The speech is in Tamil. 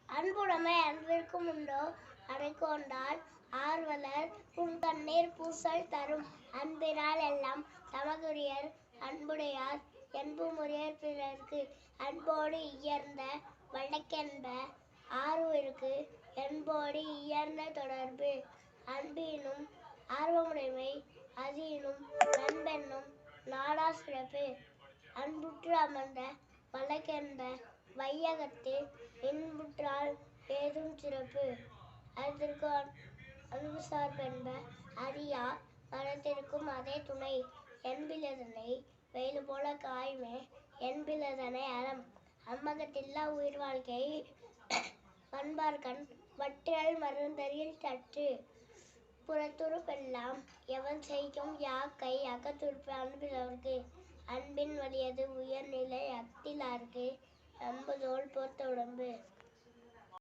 அன்புடைமை அன்பிற்கும் உண்டோ அடைக்கொண்டால் ஆர்வலர் புன்கண்ணீர் பூசல் தரும். அன்பினால் எல்லாம் தமக்குரியர் அன்புடையார் என்புமுரியர் பிறர்க்கு. அன்போடு இயர்ந்த வழக்கென்ப ஆருயிர்க்கு என்போடு இயர்ந்த தொடர்பு. அன்பினும் ஆர்வமுடைமை அதினும் நண்பென்னும் நாடா சிறப்பு. அன்புற்று அமர்ந்த வழக்கென்ப வையகத்து இன்புற்றால் ஏதும் சிறப்பு. அதற்கு அன்பு சார்பென்ப அறியா மரத்திற்கும் அதே துணை. என்பிலதனை வெயில் போல காயுமே என்பிலதனை அறம். அம்மகத்தில்லா உயிர் வாழ்க்கை பண்பார்கண் வட்டியல் மருந்தறியில் சற்று. புறத்துறுப்பெல்லாம் எவன் செய்யும் யாக்கை அகத்துறுப்பு அன்பிலவர்க்கு. அன்பின் வலியது உயர்நிலை அஃதிலார்க்கு நம்புதோள் போர்த்த உடம்பு.